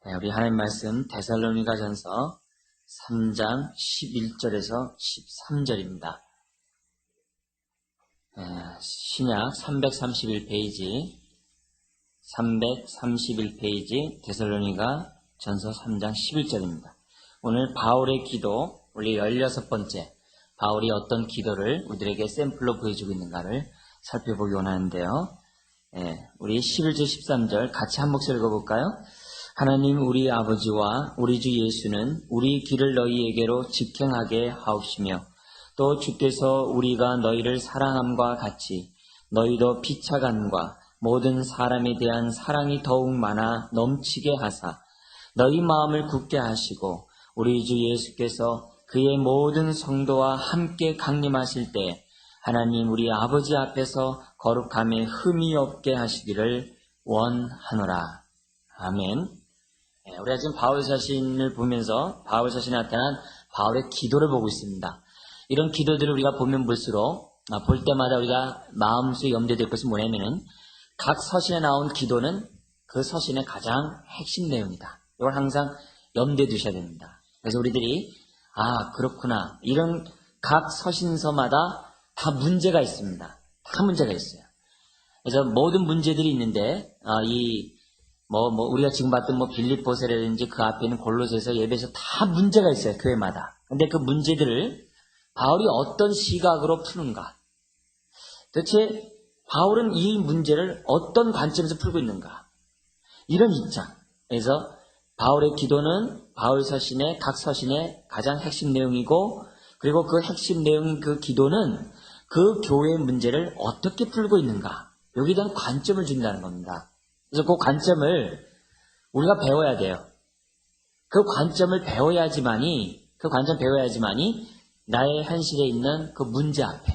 네, 우리 하나님 말씀 데살로니가전서 3장 11절에서 13절입니다. 신약 331페이지 데살로니가전서 3장 11절입니다. 오늘 바울의 기도, 우리 16번째 바울이 어떤 기도를 우리들에게 샘플로 보여주고 있는가를 살펴보기 원하는데요. 우리 11절 13절 같이 한 목소리 읽어볼까요? 하나님 우리 아버지와 우리 주 예수는 우리 길을 너희에게로 직행하게 하옵시며 또 주께서 우리가 너희를 사랑함과 같이 너희도 피차간과 모든 사람에 대한 사랑이 더욱 많아 넘치게 하사 너희 마음을 굳게 하시고 우리 주 예수께서 그의 모든 성도와 함께 강림하실 때 하나님 우리 아버지 앞에서 거룩함에 흠이 없게 하시기를 원하노라. 아멘. 우리가 지금 바울 자신을 보면서 바울 자신에 나타난 바울의 기도를 보고 있습니다. 이런 기도들을 우리가 보면 볼수록 볼 때마다 우리가 마음속에 염두될 것은 뭐냐면은 각 서신에 나온 기도는 그 서신의 가장 핵심 내용이다. 이걸 항상 염두에 두셔야 됩니다. 그래서 우리들이 그렇구나. 이런 각 서신서마다 다 문제가 있습니다. 다 문제가 있어요. 그래서 모든 문제들이 있는데 우리가 지금 봤던 빌립보서라든지 그 앞에 있는 골로새서 예배에서 다 문제가 있어요. 교회마다. 근데 그 문제들을 바울이 어떤 시각으로 푸는가? 도대체 바울은 이 문제를 어떤 관점에서 풀고 있는가? 이런 입장. 그래서 바울의 기도는 바울 서신의 각 서신의 가장 핵심 내용이고, 그리고 그 핵심 내용인 그 기도는 그 교회의 문제를 어떻게 풀고 있는가? 여기에 대한 관점을 준다는 겁니다. 그래서 그 관점을 우리가 배워야 돼요. 그 관점 배워야지만이 나의 현실에 있는 그 문제 앞에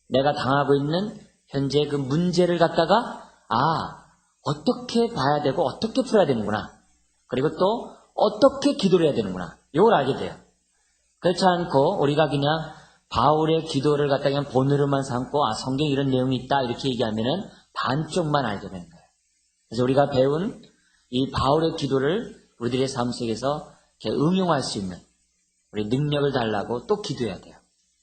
내가 당하고 있는 현재 그 문제를 갖다가 어떻게 봐야 되고 어떻게 풀어야 되는구나. 그리고 또 어떻게 기도를 해야 되는구나. 이걸 알게 돼요. 그렇지 않고 우리가 그냥 바울의 기도를 갖다가 그냥 본으로만 삼고 성경에 이런 내용이 있다 이렇게 얘기하면은 반쪽만 알게 되는 거예요. 그래서 우리가 배운 이 바울의 기도를 우리들의 삶 속에서 이렇게 응용할 수 있는 우리 능력을 달라고 또 기도해야 돼요.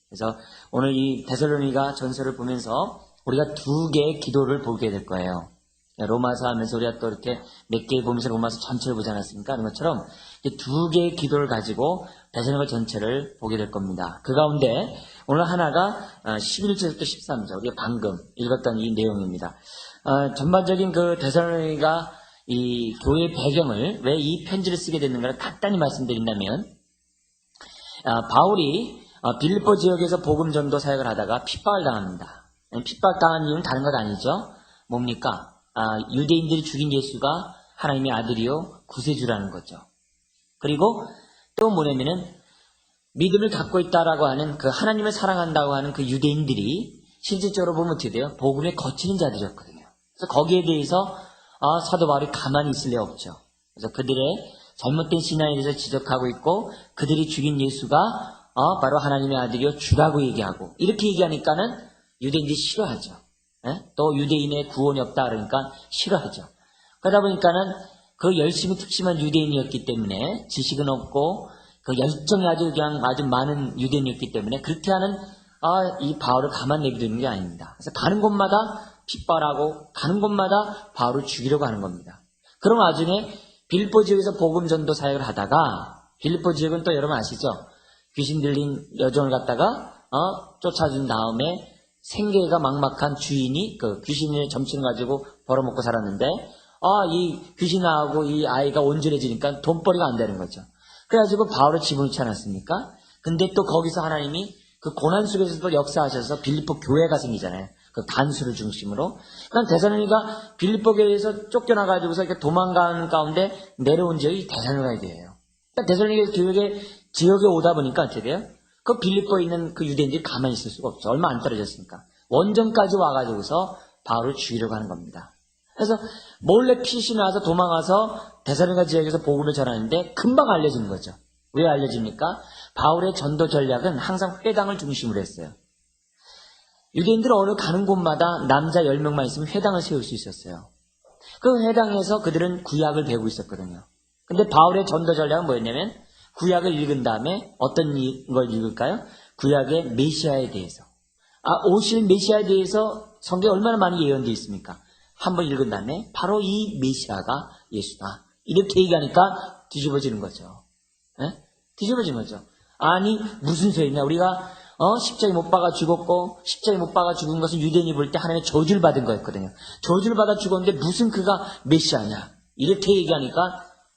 그래서 오늘 이 데살로니가 전서를 보면서 우리가 두 개의 기도를 보게 될 거예요. 로마서 하면서 우리가 또 이렇게 몇 개 보면서 로마서 전체를 보지 않았습니까? 그런 것처럼 두 개의 기도를 가지고 데살로니가 전체를 보게 될 겁니다. 그 가운데 오늘 하나가 11절부터 13절 우리가 방금 읽었던 이 내용입니다. 전반적인 그 데살로니가 이 교회의 배경을 왜 이 편지를 쓰게 됐는가를 간단히 말씀드린다면 바울이 빌립보 지역에서 복음 전도 사역을 하다가 핍박을 당합니다. 핍박당한 이유는 다른 것 아니죠. 뭡니까? 유대인들이 죽인 예수가 하나님의 아들이요 구세주라는 거죠. 그리고 또 뭐냐면은 믿음을 갖고 있다라고 하는 그 하나님을 사랑한다고 하는 그 유대인들이 실질적으로 보면 어떻게 돼요? 복음에 거치는 자들이었거든요. 그래서 거기에 대해서 사도 바울이 가만히 있을 리 없죠. 그래서 그들의 잘못된 신앙에 대해서 지적하고 있고 그들이 죽인 예수가 바로 하나님의 아들이요 주라고 얘기하고 이렇게 얘기하니까는 유대인들이 싫어하죠. 또 유대인의 구원이 없다 그러니까 싫어하죠. 그러다 보니까는 그 열심히 특심한 유대인이었기 때문에 지식은 없고 그 열정이 아주 많은 유대인이었기 때문에 그렇게 하는 이 바울을 가만 내비두는 게 아닙니다. 그래서 가는 곳마다 핍박하고 가는 곳마다 바울을 죽이려고 하는 겁니다. 그럼 나중에 빌립보 지역에서 복음 전도 사역을 하다가 빌립보 지역은 또 여러분 아시죠? 귀신 들린 여종을 갖다가 쫓아준 다음에 생계가 막막한 주인이 그 귀신의 점치를 가지고 벌어먹고 살았는데 이 귀신하고 이 아이가 온전해지니까 돈벌이가 안 되는 거죠. 그래가지고 바울을 집어넣지 않았습니까? 근데 또 거기서 하나님이 그 고난 속에서도 역사하셔서 빌립보 교회가 생기잖아요. 그 간수를 중심으로. 그러니까 데살로니가 빌립보 교회에서 쫓겨나가지고서 이렇게 도망가는 가운데 내려온 지역이 데살로니가 교회예요. 그러니까 데살로니가 교회 지역에 오다 보니까 어떻게 돼요? 그 빌립보에 있는 그 유대인들이 가만히 있을 수가 없죠. 얼마 안 떨어졌으니까. 원정까지 와가지고서 바울을 죽이려고 하는 겁니다. 그래서 몰래 피신을 와서 도망가서 데살로니가 지역에서 복음을 전하는데 금방 알려지는 거죠. 왜 알려집니까? 바울의 전도 전략은 항상 회당을 중심으로 했어요. 유대인들은 어느 가는 곳마다 남자 10명만 있으면 회당을 세울 수 있었어요. 그 회당에서 그들은 구약을 배우고 있었거든요. 근데 바울의 전도 전략은 뭐였냐면 구약을 읽은 다음에 어떤 걸 읽을까요? 구약의 메시아에 대해서. 오실 메시아에 대해서 성경에 얼마나 많이 예언되어 있습니까? 한번 읽은 다음에 바로 이 메시아가 예수다. 이렇게 얘기하니까 뒤집어지는 거죠. 예? 뒤집어진 거죠. 아니 무슨 소리냐. 우리가 십자가에 못 박아 죽었고 십자가에 못 박아 죽은 것은 유대인이 볼 때 하나님의 저주를 받은 거였거든요. 저주를 받아 죽었는데 무슨 그가 메시아냐. 이렇게 얘기하니까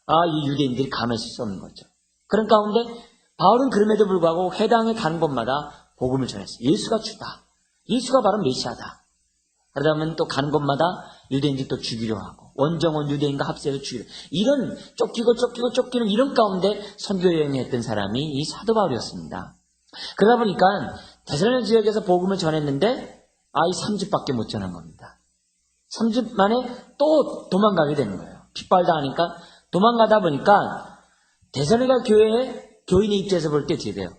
이 유대인들이 감했을 수 없는 거죠. 그런 가운데 바울은 그럼에도 불구하고 회당에 가는 곳마다 복음을 전했어요. 예수가 주다. 예수가 바로 메시아다. 그러다 보면 또 가는 곳마다 유대인들이 또 죽이려 하고 원정원 유대인과 합세해서 죽이려 이런 쫓기는 이런 가운데 선교 여행을 했던 사람이 이 사도 바울이었습니다. 그러다 보니까 데살로니가 지역에서 복음을 전했는데 이 3주밖에 못 전한 겁니다. 3주 만에 또 도망가게 되는 거예요. 핍박당하니까 도망가다 보니까 데살로니가 교회에 교인의 입장에서 볼 때 어떻게 돼요?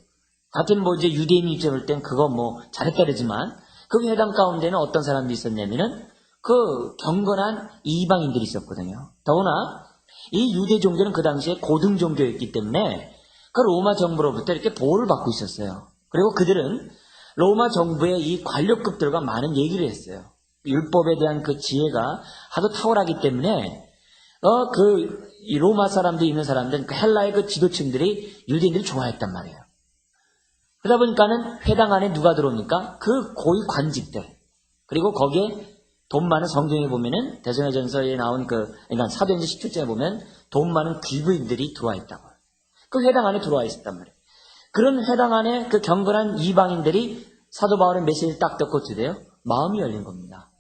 같은 이제 유대인 입장에서 볼 땐 그거 잘했다르지만 그 회당 가운데는 어떤 사람들이 있었냐면은 그 경건한 이방인들이 있었거든요. 더구나 이 유대 종교는 그 당시에 고등 종교였기 때문에 그 로마 정부로부터 이렇게 보호를 받고 있었어요. 그리고 그들은 로마 정부의 이 관료급들과 많은 얘기를 했어요. 율법에 대한 그 지혜가 하도 탁월하기 때문에 이 로마 사람들이 있는 사람들은 그 헬라의 그 지도층들이 유대인들을 좋아했단 말이에요. 그러다 보니까는 회당 안에 누가 들어옵니까? 그 고위 관직들. 그리고 거기에 돈 많은 성경에 보면은 대성회전서에 나온 그러니까 사도행전 17장에 보면 돈 많은 귀부인들이 들어와 있다고. 그 회당 안에 들어와 있었단 말이에요. 그런 회당 안에 그 경건한 이방인들이 사도 바울의 메시지를 딱 듣고 어떻게 돼요? 마음이 열린 겁니다.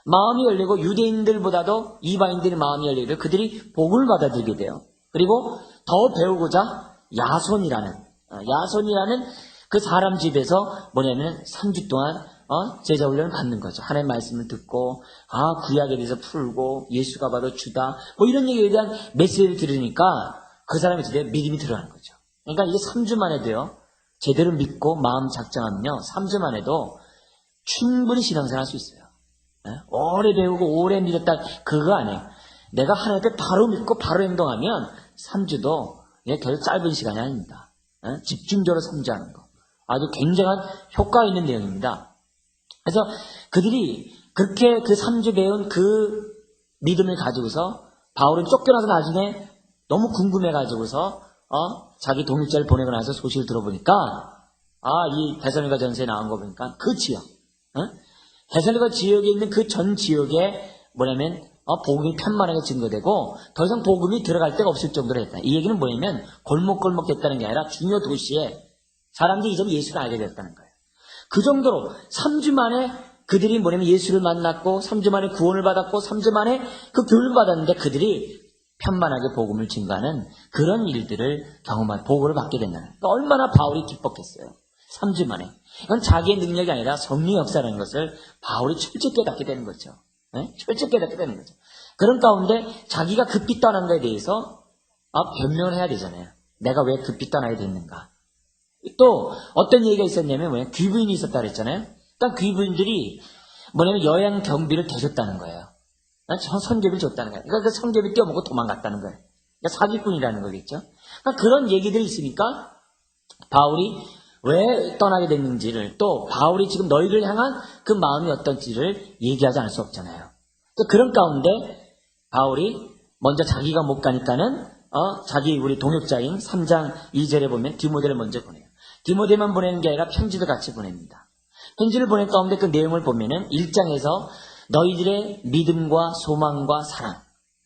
마음이 열리고 유대인들보다도 이방인들의 마음이 열리고 그들이 복음을 받아들이게 돼요. 그리고 더 배우고자 야손이라는 그 사람 집에서 3주 동안 제자 훈련을 받는 거죠. 하나님의 말씀을 듣고 구약에 대해서 풀고 예수가 바로 주다 이런 얘기에 대한 메시지를 들으니까 그 사람이 드디어 믿음이 들어가는 거죠. 그러니까 이게 3주 만에도요. 제대로 믿고 마음 작정하면요. 3주 만에도 충분히 신앙생활 할 수 있어요. 오래 배우고 오래 믿었다 그거 아니에요. 내가 하나님 앞에 바로 믿고 바로 행동하면 3주도 결국 짧은 시간이 아닙니다. 집중적으로 3주 하는 거. 아주 굉장한 효과 있는 내용입니다. 그래서 그들이 그렇게 그 3주 배운 그 믿음을 가지고서 바울은 쫓겨나서 나중에 너무 궁금해가지고서 자기 동역자를 보내고 나서 소식을 들어보니까 이 데살로니가 전서에 나온 거 보니까 그 지역 데살로니가 지역에 있는 그 전 지역에 복음이 편만하게 증거되고 더 이상 복음이 들어갈 데가 없을 정도로 했다. 이 얘기는 뭐냐면 골목골목 됐다는 게 아니라 중요 도시에 사람들이 이제 예수를 알게 됐다는 거예요. 그 정도로 3주 만에 그들이 예수를 만났고 3주 만에 구원을 받았고 3주 만에 그 교육을 받았는데 그들이 편만하게 복음을 증거하는 그런 일들을 경험한 복음을 받게 된다는 거예요. 그러니까 얼마나 바울이 기뻤겠어요. 3주 만에. 이건 자기의 능력이 아니라 성령의 역사라는 것을 바울이 철저히 깨닫게 되는 거죠. 철저히 깨닫게 되는 거죠. 그런 가운데 자기가 급히 떠난 것에 대해서 변명을 해야 되잖아요. 내가 왜 급히 떠나야 됐는가. 또 어떤 얘기가 있었냐면 귀부인이 있었다 그랬잖아요. 그러니까 귀부인들이 여행 경비를 대줬다는 거예요. 선교비를 줬다는 거예요. 그러니까 그 선교비 떼어먹고 도망갔다는 거예요. 그러니까 사기꾼이라는 거겠죠. 그러니까 그런 얘기들이 있으니까 바울이 왜 떠나게 됐는지를 또 바울이 지금 너희를 향한 그 마음이 어떤지를 얘기하지 않을 수 없잖아요. 또 그런 가운데 바울이 먼저 자기가 못 가니까는 자기 우리 동역자인 3장 2절에 보면 디모데를 먼저 보내요. 디모데만 보내는 게 아니라 편지도 같이 보냅니다. 편지를 보낸 가운데 그 내용을 보면은 1장에서 너희들의 믿음과 소망과 사랑,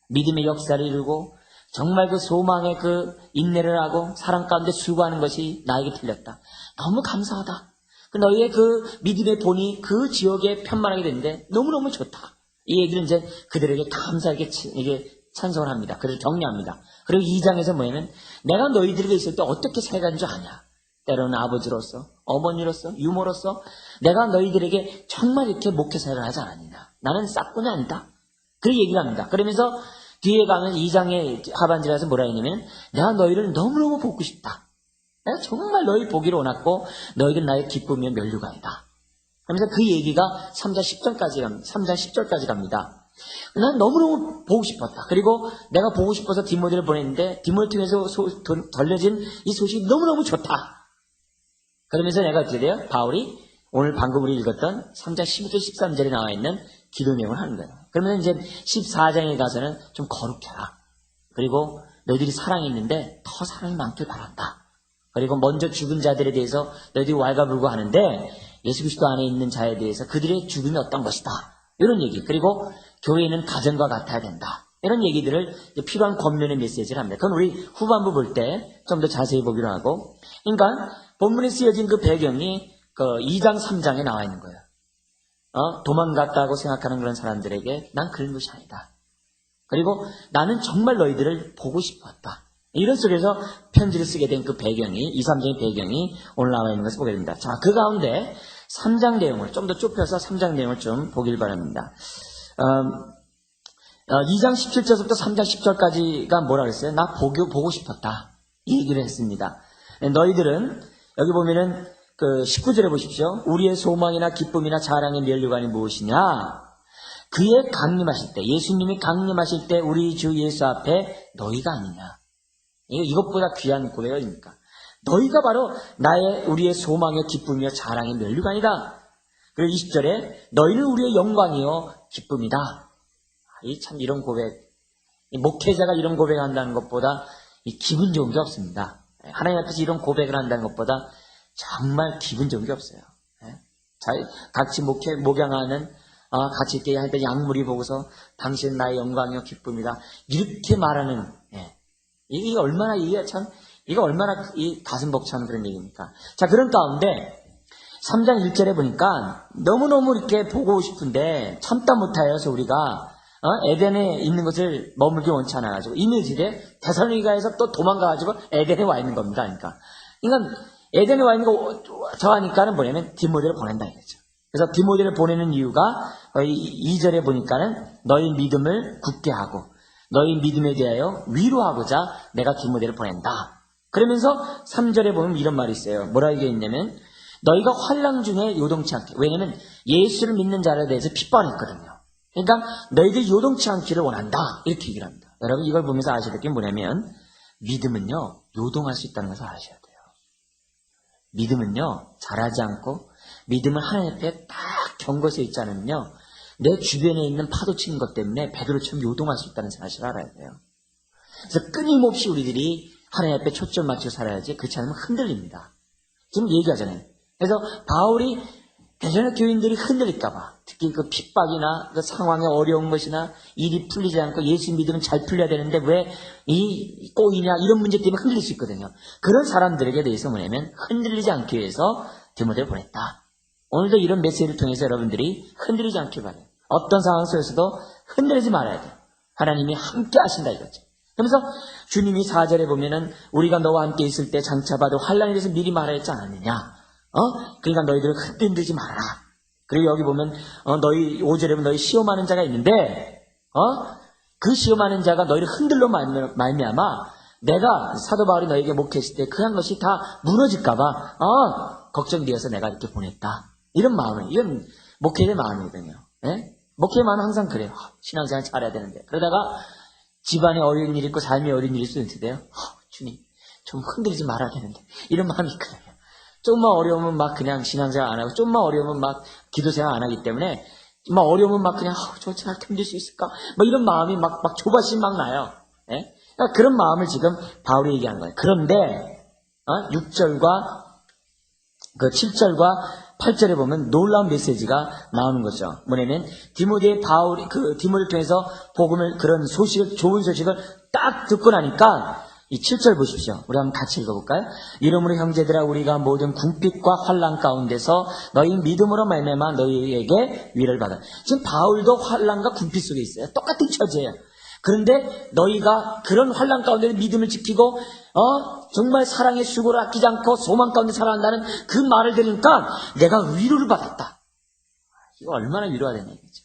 믿음의 역사를 이루고 정말 그 소망의 그 인내를 하고 사랑 가운데 수고하는 것이 나에게 틀렸다. 너무 감사하다. 너희의 그 믿음의 본이 그 지역에 편만하게 됐는데 너무너무 좋다. 이 얘기는 이제 그들에게 감사하게 이게 찬송을 합니다. 그를 격려합니다. 그리고 2장에서 뭐냐면 내가 너희들에게 있을 때 어떻게 살아가는 줄 아냐. 때로는 아버지로서, 어머니로서, 유모로서 내가 너희들에게 정말 이렇게 목회사를 하지 않았느냐. 나는 싹꾼이 아니다. 그렇게 얘기를 합니다. 그러면서 뒤에 가면 2장의 하반절에 가서 뭐라 했냐면 내가 너희를 너무너무 보고 싶다. 내가 정말 너희 보기를 원했고 너희들 나의 기쁨이며 면류관이다. 그러면서 그 얘기가 3장 10절까지 갑니다. 난 너무너무 보고 싶었다. 그리고 내가 보고 싶어서 디모데를 보냈는데 디모데 통해서 들려진 이 소식이 너무너무 좋다. 그러면서 내가 어떻게 돼요? 바울이 오늘 방금 우리 읽었던 3장 12절 13절에 나와 있는 기도 내용을 하는 거예요. 그러면 이제 14장에 가서는 좀 거룩해라. 그리고 너희들이 사랑이 있는데 더 사랑이 많길 바란다. 그리고 먼저 죽은 자들에 대해서 너희들이 왈가불고 하는데 예수 그리스도 안에 있는 자에 대해서 그들의 죽음이 어떤 것이다. 이런 얘기. 그리고 교회는 가정과 같아야 된다. 이런 얘기들을 필요한 권면의 메시지를 합니다. 그건 우리 후반부 볼 때 좀 더 자세히 보기로 하고. 그러니까 본문에 쓰여진 그 배경이 그 2장 3장에 나와 있는 거예요. 도망갔다고 생각하는 그런 사람들에게 난 그런 것이 아니다. 그리고 나는 정말 너희들을 보고 싶었다. 이런 속에서 편지를 쓰게 된 그 배경이 2, 3장의 배경이 오늘 나와 있는 것을 보게 됩니다. 자, 그 가운데 3장 내용을 좀 더 좁혀서 3장 내용을 좀 보길 바랍니다. 2장 17절부터 3장 10절까지가 뭐라 그랬어요? 나 보고 싶었다. 이 얘기를 했습니다. 너희들은 여기 보면은 그 19절에 보십시오. 우리의 소망이나 기쁨이나 자랑의 면류관이 무엇이냐? 그의 강림하실 때, 예수님이 강림하실 때 우리 주 예수 앞에 너희가 아니냐? 이것보다 귀한 고백입니까? 너희가 바로 우리의 소망의 기쁨이며 자랑의 면류관이다. 그리고 20절에 너희는 우리의 영광이요 기쁨이다. 참 이런 고백, 목회자가 이런 고백한다는 것보다 기분 좋은 게 없습니다. 하나님 앞에서 이런 고백을 한다는 것보다 정말 기분 좋은 게 없어요. 같이 목양하는 같이 있게 할 때 양무리 보고서 당신 나의 영광이요 기쁨이다. 이렇게 말하는 이게 얼마나 이 가슴 벅찬 그런 얘기입니까? 자, 그런 가운데 3장 1절에 보니까 너무너무 이렇게 보고 싶은데 참다 못하여서 우리가 에덴에 있는 것을 머물기 원치 않아가지고 이미 이제 데살로니가에서 또 도망가가지고 에덴에 와 있는 겁니다. 그러니까 에덴에 와 있는 거 저하니까는 뭐냐면 디모데를 보낸다 이거죠. 그래서 디모데를 보내는 이유가 2절에 보니까는 너희 믿음을 굳게 하고 너희 믿음에 대하여 위로하고자 내가 디모데를 보낸다. 그러면서 3절에 보면 이런 말이 있어요. 뭐라 이게 있냐면 너희가 환난 중에 요동치 않게. 왜냐면 예수를 믿는 자에 대해서 핍박했거든요. 그러니까 너희들이 요동치 않기를 원한다. 이렇게 얘기를 합니다. 여러분 이걸 보면서 아셔야 될 게 뭐냐면 믿음은요 요동할 수 있다는 것을 아셔야 돼요. 믿음은요 잘하지 않고 믿음은 하나님 앞에 딱 경거서 있지 않으면요 내 주변에 있는 파도 치는 것 때문에 베드로처럼 요동할 수 있다는 사실을 알아야 돼요. 그래서 끊임없이 우리들이 하나님 앞에 초점 맞추고 살아야지 그렇지 않으면 흔들립니다. 지금 얘기하잖아요. 그래서 바울이 괜찮은 교인들이 흔들릴까봐 특히 그 핍박이나 그 상황에 어려운 것이나 일이 풀리지 않고 예수 믿으면 잘 풀려야 되는데 왜 이 꼬이냐 이런 문제 때문에 흔들릴 수 있거든요. 그런 사람들에게 대해서 뭐냐면 흔들리지 않기 위해서 디모데를 보냈다. 오늘도 이런 메시지를 통해서 여러분들이 흔들리지 않길 바라요. 어떤 상황 속에서도 흔들리지 말아야 돼요. 하나님이 함께 하신다 이거죠. 그러면서 주님이 4절에 보면은 우리가 너와 함께 있을 때 장차 받을 환난에 대해서 미리 말하였지 않느냐. 그러니까 너희들을 흔들리지 말아라. 그리고 여기 보면 너희 5절에 보면 너희 시험하는 자가 있는데 그 시험하는 자가 너희를 흔들러 말미암아 내가 사도 바울이 너에게 목회했을 때 그 한 것이 다 무너질까봐 걱정되어서 내가 이렇게 보냈다. 이런 마음은 이건 목회의 마음이거든요. 목회의 마음은 항상 그래요. 신앙생활 잘해야 되는데 그러다가 집안에 어려운 일이 있고 삶에 어려운 일이 있을 때요. 주님 좀 흔들리지 말아야 되는데 이런 마음이 있거든요. 좀만 어려우면 막 그냥 신앙생활 안 하고 좀만 어려우면 막 기도생활 안 하기 때문에 막 어려우면 막 그냥 저 잘 견딜 수 있을까? 막 이런 마음이 막 조바심 막 나요. 그러니까 그런 마음을 지금 바울이 얘기하는 거예요. 그런데 6절과 그 7절과 8절에 보면 놀라운 메시지가 나오는 거죠. 뭐냐면 디모데를 통해서 복음을 그런 소식을 좋은 소식을 딱 듣고 나니까 이 7절 보십시오. 우리 한번 같이 읽어볼까요? 이러므로 형제들아 우리가 모든 궁핍과 환난 가운데서 너희 믿음으로 말미암아 너희에게 위를 받아. 지금 바울도 환난과 궁핍 속에 있어요. 똑같은 처지예요. 그런데 너희가 그런 환난 가운데 믿음을 지키고 정말 사랑의 수고를 아끼지 않고 소망 가운데 살아간다는 그 말을 들으니까 내가 위로를 받았다. 이거 얼마나 위로가 되냐 이거죠.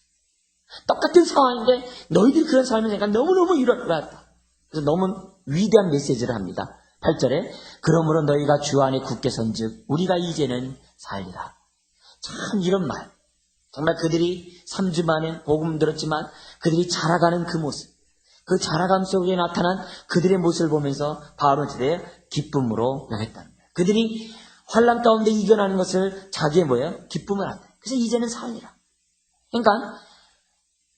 똑같은 상황인데 너희들이 그런 삶을 생각하니까 너무너무 위로를 받았다. 그래서 너무 위대한 메시지를 합니다. 8절에 그러므로 너희가 주 안에 굳게 선즉 우리가 이제는 살리라. 참 이런 말 정말 그들이 3주 만에 복음 들었지만 그들이 자라가는 그 모습, 그 자라감 속에 나타난 그들의 모습을 보면서 바울은 그들의 기쁨으로 여겼다는 거예요. 그들이 환난 가운데 이겨나는 것을 자기의 뭐예요? 기쁨을 한다. 그래서 이제는 살리라. 그러니까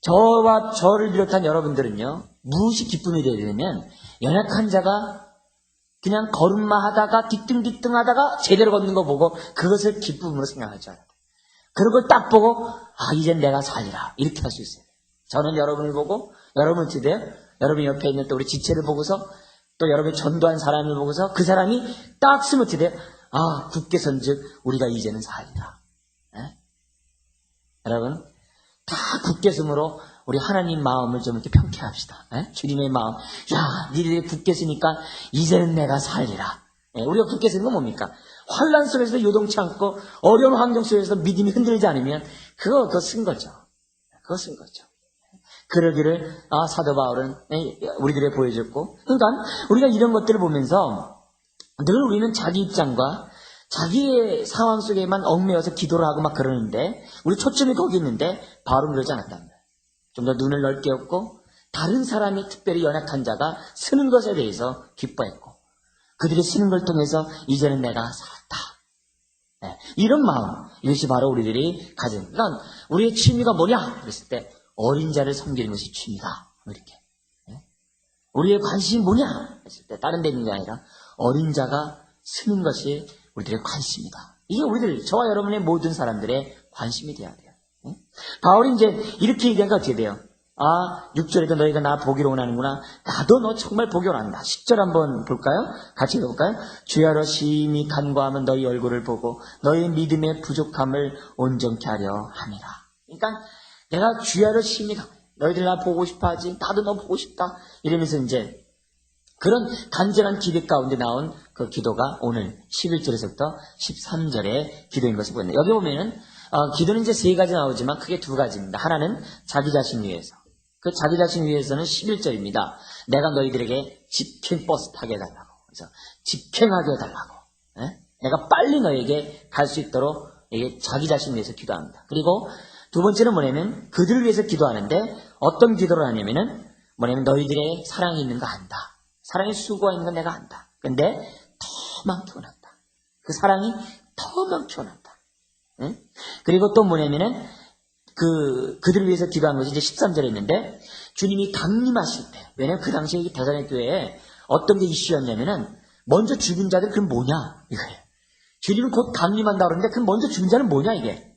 저와 저를 비롯한 여러분들은요, 무엇이 기쁨이 되야 되냐면 연약한 자가 그냥 걸음마 하다가 뒤뚱뒤뚱 하다가 제대로 걷는 거 보고 그것을 기쁨으로 생각할 줄 알아요. 그런 걸 딱 보고 이젠 내가 살리라 이렇게 할 수 있어요. 저는 여러분을 보고 여러분 어떻게 돼요? 여러분 옆에 있는 또 우리 지체를 보고서 또 여러분이 전도한 사람을 보고서 그 사람이 딱 쓰면 어떻게 돼요? 굳게 선즉 우리가 이제는 살리라. 에? 여러분 다 굳게 숨으로 우리 하나님 마음을 좀 이렇게 평쾌합시다. 에? 주님의 마음. 니들이 굳게 쓰니까 이제는 내가 살리라. 우리가 굳게 쓰는 건 뭡니까? 환난 속에서도 요동치 않고 어려운 환경 속에서 믿음이 흔들리지 않으면 그거 쓴 거죠. 그거 쓴 거죠. 그러기를 사도 바울은 우리들에게 보여줬고, 그러니까 우리가 이런 것들을 보면서 늘 우리는 자기 입장과 자기의 상황 속에만 얽매여서 기도를 하고 막 그러는데 우리 초점이 거기 있는데 바울은 그러지 않았답니다. 좀 더 눈을 넓게 였고 다른 사람이 특별히 연약한 자가 쓰는 것에 대해서 기뻐했고 그들이 쓰는 걸 통해서 이제는 내가 살았다. 이런 마음, 이것이 바로 우리들이 가진. 그러니까 우리의 취미가 뭐냐? 그랬을 때 어린 자를 섬기는 것이 취미다. 이렇게. 우리의 관심이 뭐냐? 했을 때 다른 데 있는 게 아니라 어린 자가 쓰는 것이 우리들의 관심이다. 이게 우리들, 저와 여러분의 모든 사람들의 관심이 돼야 돼요. 바울이 이제 이렇게 얘기하니까 어떻게 돼요? 6절에도 너희가 나 보기로 원하는구나. 나도 너 정말 보기로 원한다. 10절 한번 볼까요? 같이 읽어볼까요? 주야로 심히 간구하면 너희 얼굴을 보고 너희 믿음의 부족함을 온전케 하려 함이라. 그러니까 내가 주야로 심히 너희들 나 보고 싶어 하지. 나도 너 보고 싶다. 이러면서 이제 그런 간절한 기대 가운데 나온 그 기도가 오늘 11절에서부터 13절의 기도인 것을 보였네요. 여기 보면은 기도는 이제 세 가지 나오지만 크게 두 가지입니다. 하나는 자기 자신 위해서. 그 자기 자신 위해서는 11절입니다. 내가 너희들에게 직행버스 타게 해달라고. 그래서 직행하게 해달라고. 내가 빨리 너에게 갈 수 있도록 이게 자기 자신 위해서 기도합니다. 그리고 두 번째는 뭐냐면 그들을 위해서 기도하는데 어떤 기도를 하냐면은 뭐냐면 너희들의 사랑이 있는 거 안다. 사랑의 수고가 있는 건 내가 안다. 근데 더 많게 원한다. 그 사랑이 더 많게 원한다. 그리고 또 뭐냐면은 그들을 위해서 기도한 것이 이제 13절에 있는데 주님이 강림하실 때, 왜냐면 그 당시에 대사의 교회에 어떤 게 이슈였냐면은 먼저 죽은 자들 그럼 뭐냐 이거예요. 주님은 곧 강림한다 그러는데 그럼 먼저 죽은 자는 뭐냐 이게.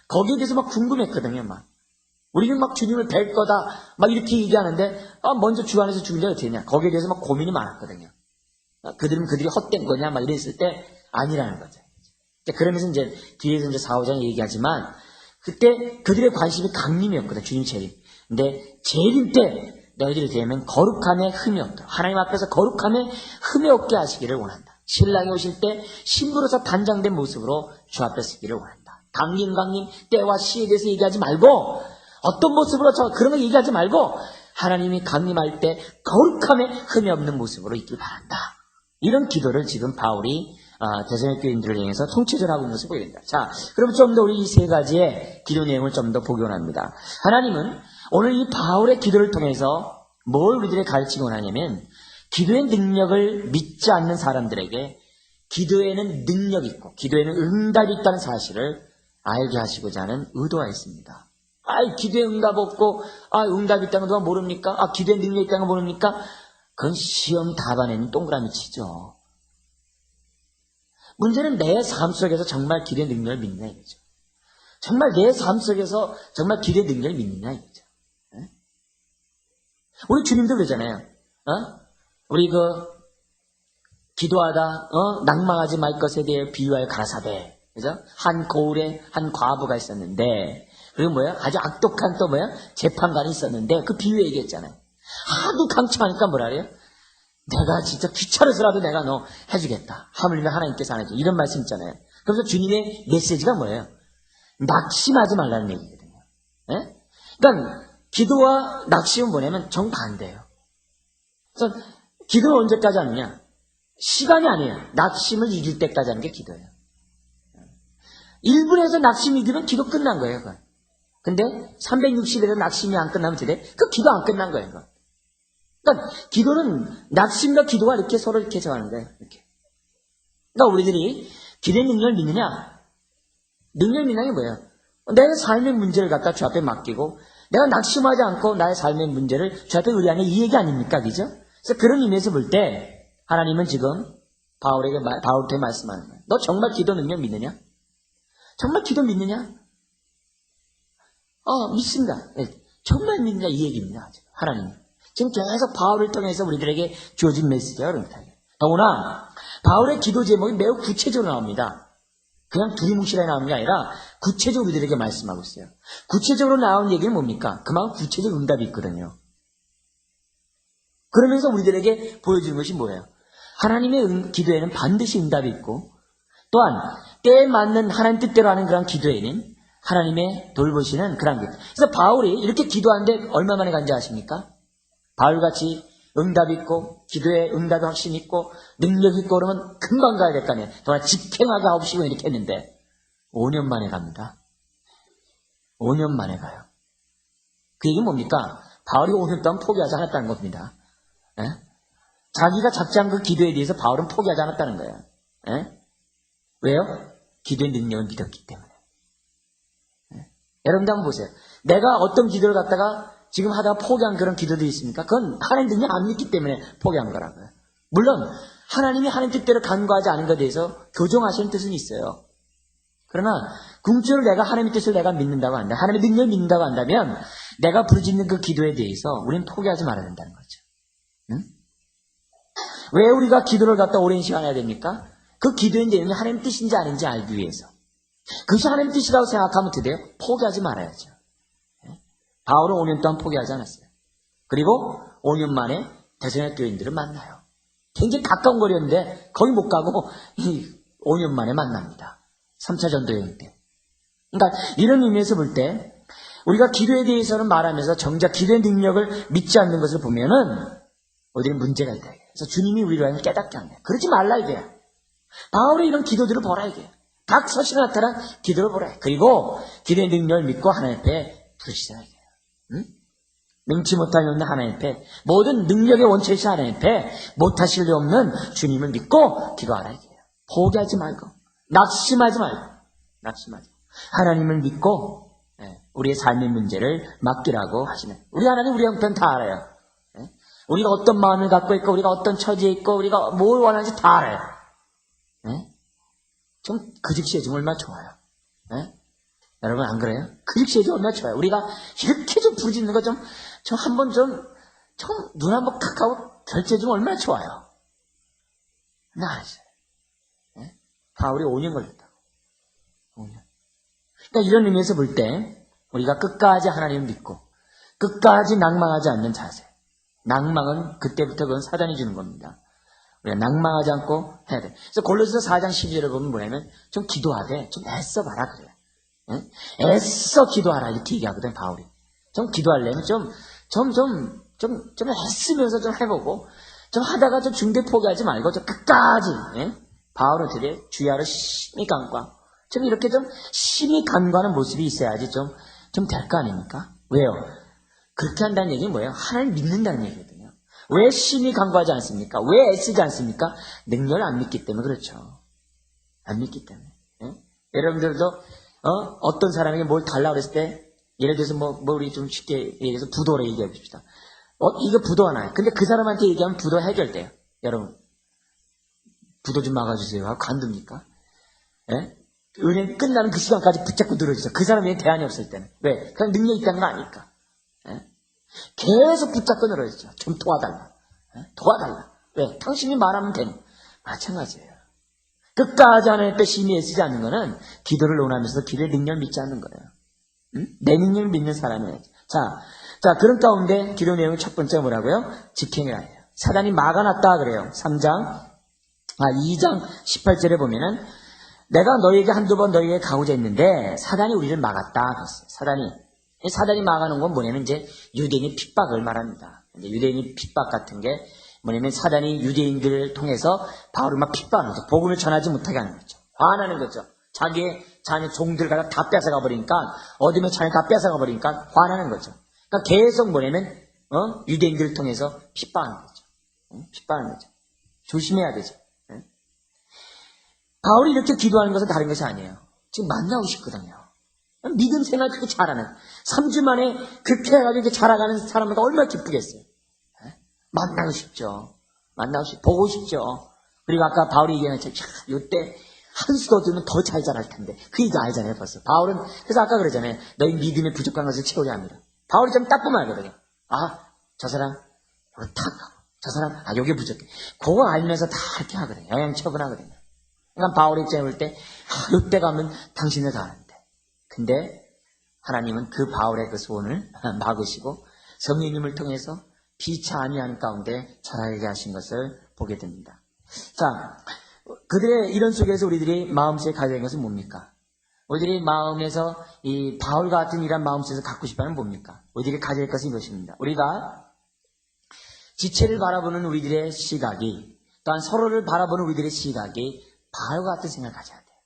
거기에 대해서 막 궁금했거든요. 막 우리는 막 주님을 뵐 거다 막 이렇게 얘기하는데 먼저 주 안에서 죽은 자가 어떻게 되냐. 거기에 대해서 막 고민이 많았거든요. 그들이 헛된 거냐 막 이랬을 때 아니라는 거죠. 그러면서 이제 뒤에서 이제 4, 5장 얘기하지만 그때 그들의 관심이 강림이었거든. 주님 재림. 근데 재림 때 너희들이 되면 거룩함에 흠이 없도록 하나님 앞에서 거룩함에 흠이 없게 하시기를 원한다. 신랑이 오실 때 신부로서 단장된 모습으로 주 앞에 서기를 원한다. 강림 때와 시에 대해서 얘기하지 말고 어떤 모습으로 그런 거 얘기하지 말고 하나님이 강림할 때 거룩함에 흠이 없는 모습으로 있길 바란다. 이런 기도를 지금 바울이 대선의 교인들을 향해서 통치적으로 하고 있는 것을 보게 됩니다. 자, 그럼 좀 더 우리 이 세 가지의 기도 내용을 좀 더 보기 원합니다. 하나님은 오늘 이 바울의 기도를 통해서 뭘 우리들에게 가르치기 원하냐면 기도의 능력을 믿지 않는 사람들에게 기도에는 능력이 있고 기도에는 응답이 있다는 사실을 알게 하시고자 하는 의도가 있습니다. 기도에 응답 없고 응답이 있다는 거 모릅니까? 기도에 능력이 있다는 거 모릅니까? 그건 시험 답안에는 동그라미 치죠. 문제는 내 삶 속에서 정말 기도의 능력을 믿느냐 이거죠. 정말 내 삶 속에서 정말 기도의 능력을 믿느냐 이거죠. 우리 주님도 그러잖아요. 우리 기도하다 낭망하지 말 것에 대해 비유하여 가라사대. 그죠? 한 고을에 한 과부가 있었는데 그리고 아주 악독한 또 재판관이 있었는데 그 비유 얘기했잖아요. 하도 강청하니까 뭐라 그래요? 내가 진짜 귀찮아서라도 내가 너 해주겠다. 하물며 하나님께서 안 해줘. 이런 말씀 있잖아요. 그래서 주님의 메시지가 뭐예요? 낙심하지 말라는 얘기거든요. 그러니까 기도와 낙심은 뭐냐면 정반대예요. 그래서 기도는 언제까지 하느냐? 시간이 아니에요. 낙심을 이길 때까지 하는 게 기도예요. 1분에서 낙심이 들면 기도 끝난 거예요. 그건. 근데 360일에서 낙심이 안 끝나면 되대? 그 기도 안 끝난 거예요. 그건. 그러니까 기도는 낙심과 기도가 이렇게 서로 이렇게 정하는 거예요. 이렇게. 그러니까 우리들이 기도의 능력을 믿느냐? 능력을 믿는 게 뭐예요? 내 삶의 문제를 갖다 주 앞에 맡기고 내가 낙심하지 않고 나의 삶의 문제를 주 앞에 의뢰하는 이 얘기 아닙니까? 그죠? 그래서 그런 의미에서 볼 때 하나님은 지금 바울한테 말씀하는 거예요. 너 정말 기도 능력 믿느냐? 정말 기도 믿느냐? 믿습니다. 네, 정말 믿느냐 이 얘기입니다. 하나님. 지금 계속 바울을 통해서 우리들에게 주어진 메시지가 그렇다. 더구나 바울의 기도 제목이 매우 구체적으로 나옵니다. 그냥 두리뭉실하게 나오는 게 아니라 구체적으로 우리들에게 말씀하고 있어요. 구체적으로 나온 얘기는 뭡니까? 그만큼 구체적 응답이 있거든요. 그러면서 우리들에게 보여주는 것이 뭐예요? 하나님의 기도에는 반드시 응답이 있고 또한 때에 맞는 하나님 뜻대로 하는 그런 기도에는 하나님의 돌보시는 그런 것. 그래서 바울이 이렇게 기도하는데 얼마 만에 간지 아십니까? 바울같이 응답 있고 기도에 응답이 확신 있고 능력 있고 그러면 금방 가야 될 거 아니에요. 정말 직행하게 9시고 이렇게 했는데 5년 만에 갑니다. 5년 만에 가요. 그 얘기는 뭡니까? 바울이 5년 동안 포기하지 않았다는 겁니다. 에? 자기가 잡지 않은 그 기도에 대해서 바울은 포기하지 않았다는 거예요. 에? 왜요? 기도의 능력을 믿었기 때문에. 여러분들 한번 보세요. 내가 어떤 기도를 갖다가 지금 하다가 포기한 그런 기도들이 있습니까? 그건 하나님 능력 안 믿기 때문에 포기한 거라고요. 물론 하나님이 하나님 뜻대로 간구하지 않은 것에 대해서 교정하시는 뜻은 있어요. 그러나 궁극적으로 내가 하나님의 뜻을 내가 믿는다고 한다. 하나님의 능력을 믿는다고 한다면 내가 부르짖는 그 기도에 대해서 우리는 포기하지 말아야 된다는 거죠. 응? 왜 우리가 기도를 갖다 오랜 시간 해야 됩니까? 그 기도의 내용이 하나님 뜻인지 아닌지 알기 위해서. 그것이 하나님 뜻이라고 생각하면 어떻게 돼요? 포기하지 말아야죠. 바울은 5년 동안 포기하지 않았어요. 그리고 5년 만에 대선의 교인들을 만나요. 굉장히 가까운 거리였는데 거기 못 가고 5년 만에 만납니다. 3차 전도 여행 때. 그러니까 이런 의미에서 볼 때 우리가 기도에 대해서는 말하면서 정작 기도의 능력을 믿지 않는 것을 보면은 어디에 문제가 있다. 그래서 주님이 우리를 깨닫게 합니다. 그러지 말라 이거야. 바울의 이런 기도들을 보라 이거야. 각 서신에 나타난 기도를 보라. 그리고 기도의 능력을 믿고 하나님 앞에 부르시자 이거야. 응? 능치 못하는 없는 하나님 앞에 모든 능력의 원천이신 하나님 앞에 못하실 리 없는 주님을 믿고 기도하라 이거예요. 포기하지 말고 낙심하지 말고 하나님을 믿고 우리의 삶의 문제를 맡기라고 하시는 우리 하나님 우리 형편 다 알아요. 우리가 어떤 마음을 갖고 있고 우리가 어떤 처지에 있고 우리가 뭘 원하는지 다 알아요. 좀 그 즉시에 좀 얼마나 좋아요. 여러분 안 그래요? 그 즉시에 좀 얼마나 좋아요. 우리가 이렇게 좀 부르짖는 거 좀 한번 좀 눈 한번 칵 하고 결제 좀 얼마나 좋아요. 나 알았어요. 바울이 5년 걸렸다고. 5년. 그러니까 이런 의미에서 볼 때 우리가 끝까지 하나님을 믿고 끝까지 낭망하지 않는 자세. 낭망은 그때부터 그건 사단이 주는 겁니다. 우리가 낭망하지 않고 해야 돼. 그래서 골로새서 4장 12절을 보면 뭐냐면 좀 기도하되 좀 애써봐라 그래요. 애써 기도하라 이렇게 얘기하거든 바울이. 좀 기도하려면 좀 애쓰면서 좀 해보고 좀 하다가 좀 중대 포기하지 말고 좀 끝까지 바울은 되게 주야로 심히 간과 좀 이렇게 좀 심히 간과하는 모습이 있어야지 좀 될 거 아닙니까? 왜요? 그렇게 한다는 얘기는 뭐예요? 하나님 믿는다는 얘기거든요. 왜 심히 간과하지 않습니까? 왜 애쓰지 않습니까? 능력을 안 믿기 때문에 그렇죠. 안 믿기 때문에. 여러분들도 어떤 사람에게 뭘 달라고 그랬을 때 예를 들어서 우리 좀 쉽게 얘기해서 부도로 얘기해 봅시다. 이거 부도 하나요. 근데 그 사람한테 얘기하면 부도 해결돼요. 여러분 부도 좀 막아주세요 하고 간둡니까? 은행 끝나는 그 시간까지 붙잡고 늘어지죠. 그 사람에게 대안이 없을 때는. 왜? 그냥 능력이 있다는 거 아니까. 계속 붙잡고 늘어지죠. 좀 도와달라. 도와달라. 왜? 당신이 말하면 되는. 마찬가지예요. 끝까지 하나님 앞에 심히 애쓰지 않는 거는 기도를 논하면서 기도의 능력을 믿지 않는 거예요. 내 능력을 믿는 사람이에요. 자, 그런 가운데 기도 내용의 첫 번째 뭐라고요? 직행이라 해요. 사단이 막아놨다 그래요. 2장 18절에 보면은 내가 너희에게 한두 번 너희에게 가고자 했는데 사단이 우리를 막았다 그랬어요. 사단이 막아놓은 건 뭐냐면 이제 유대인의 핍박을 말합니다. 이제 유대인의 핍박 같은 게 뭐냐면 사단이 유대인들을 통해서 바울을 막 핍박하는 거죠. 복음을 전하지 못하게 하는 거죠. 화나는 거죠. 자녀 종들 갖다 다 뺏어가 버리니까, 얻으면 자녀 다 뺏어가 버리니까 화나는 거죠. 그러니까 계속 뭐냐면, 유대인들을 통해서 핍박하는 거죠. 핍박하는 거죠. 조심해야 되죠. 바울이 이렇게 기도하는 것은 다른 것이 아니에요. 지금 만나고 싶거든요. 믿음 생활 그렇게 잘하는, 3주 만에 그렇게 해가지고 이렇게 자라가는 사람보다 얼마나 기쁘겠어요. 만나고 싶죠. 만나고 보고 싶죠. 그리고 아까 바울이 얘기한 것처럼, 요때 한 수도 얻으면 더 잘 자랄 텐데. 그 얘기 알잖아요, 벌써. 바울은, 그래서 아까 그러잖아요. 너희 믿음에 부족한 것을 채우려 합니다. 바울이 좀 딱 보면 알거든요. 저 사람, 이거 탁 하고, 저 사람, 요게 부족해. 그거 알면서 다 이렇게 하거든요. 영향 처분하거든요. 그러니까 바울이 입장에 볼 때, 요때 가면 당신을 다 하는데. 근데, 하나님은 그 바울의 그 소원을 막으시고, 성령님을 통해서 피차 아니하는 가운데 자라게 하신 것을 보게 됩니다. 자, 그들의 이런 속에서 우리들이 마음속에 가져야 하는 것은 뭡니까? 우리들이 마음에서 이 바울 같은 이런 마음속에서 갖고 싶어하는 뭡니까? 우리들이 가져야 할 것은 이것입니다. 우리가 지체를 바라보는 우리들의 시각이, 또한 서로를 바라보는 우리들의 시각이 바울과 같은 생각을 가져야 돼요.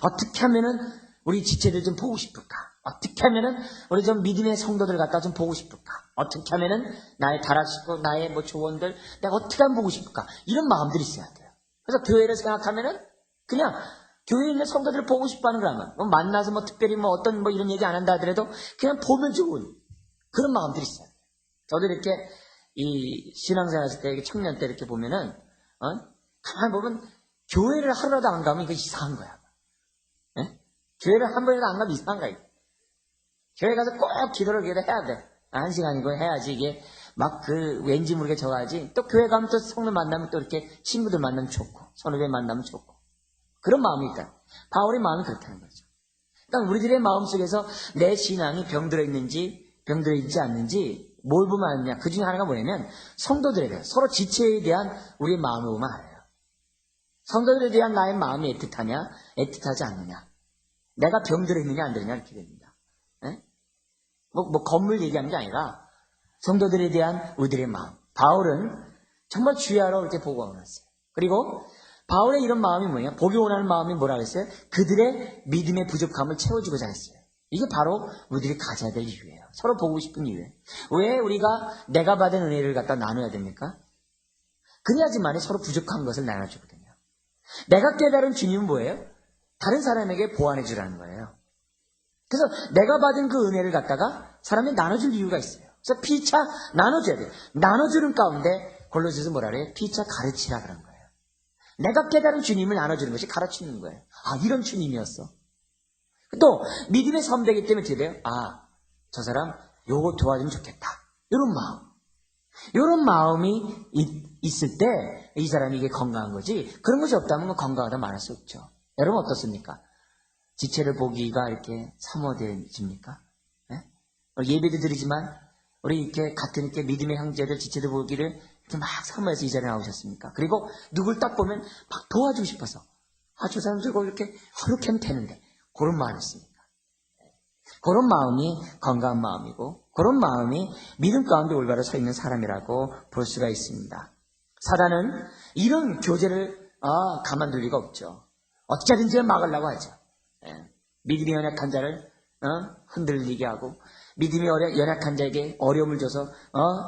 어떻게 하면은 우리 지체들 좀 보고 싶을까? 어떻게 하면은 우리 좀 믿음의 성도들 갖다 좀 보고 싶을까? 어떻게 하면은 나의 다락식구, 나의 조원들 내가 어떻게 하면 보고 싶을까? 이런 마음들이 있어야 돼요. 그래서 교회를 생각하면은 그냥 교회에 있는 성도들을 보고 싶어하는 거라면 만나서 특별히 어떤 이런 얘기 안 한다 하더라도 그냥 보면 좋은 그런 마음들이 있어요. 저도 이렇게 이 신앙생활 할 때 청년 때 이렇게 보면은 가만히 보면 교회를 하루라도 안 가면 이거 이상한 거야. 예? 교회를 한 번이라도 안 가면 이상한 거야. 교회 가서 꼭 기도를 해야 돼. 1시간이고 해야지 이게 왠지 모르게 저가야지. 또 교회 가면 또 성도 만나면 또 이렇게 친구들 만나면 좋고, 선후배 만나면 좋고. 그런 마음이 있다. 바울의 마음이 그렇다는 거죠. 그러니까 우리들의 마음 속에서 내 신앙이 병들어 있는지, 병들어 있지 않는지, 뭘 보면 아느냐. 그 중에 하나가 뭐냐면, 성도들에게, 서로 지체에 대한 우리의 마음을 보면 알아요. 성도들에 대한 나의 마음이 애틋하냐, 애틋하지 않느냐. 내가 병들어 있느냐, 안 되느냐, 이렇게 됩니다. 예? 건물 얘기하는 게 아니라, 성도들에 대한 우리들의 마음. 바울은 정말 주의하러 이렇게 보고 왔어요. 그리고 바울의 이런 마음이 뭐냐? 보기 원하는 마음이 뭐라 그랬어요? 그들의 믿음의 부족함을 채워주고자 했어요. 이게 바로 우리들이 가져야 될 이유예요. 서로 보고 싶은 이유예요. 왜 우리가 내가 받은 은혜를 갖다 나눠야 됩니까? 그래야지만이 서로 부족한 것을 나눠주거든요. 내가 깨달은 주님은 뭐예요? 다른 사람에게 보완해 주라는 거예요. 그래서 내가 받은 그 은혜를 갖다가 사람이 나눠줄 이유가 있어요. 그래서 피차 나눠줘야 돼요. 나눠주는 가운데 골로새서 뭐라 그래요? 피차 가르치라 그런 거예요. 내가 깨달은 주님을 나눠주는 것이 가르치는 거예요. 이런 주님이었어. 또 믿음의 선배이기 때문에 어떻게 돼요? 저 사람 요거 도와주면 좋겠다. 이런 마음. 이런 마음이 있을 때 이 사람이 이게 건강한 거지. 그런 것이 없다면 건강하다 말할 수 없죠. 여러분 어떻습니까? 지체를 보기가 이렇게 사모되십니까? 예배도 드리지만 우리 이렇게 같은 이렇게 믿음의 형제들 지체들 보기를 이렇게 막 사모해서 이 자리에 나오셨습니까? 그리고 누굴 딱 보면 막 도와주고 싶어서 저 사람 저거 이렇게 하면 되는데 그런 마음이 있습니까? 그런 마음이 건강한 마음이고 그런 마음이 믿음 가운데 올바로 서 있는 사람이라고 볼 수가 있습니다. 사단은 이런 교제를 가만둘 리가 없죠. 어떻게든지 막으려고 하죠. 믿음이 연약한 자를 흔들리게 하고 믿음이 연약한 자에게 어려움을 줘서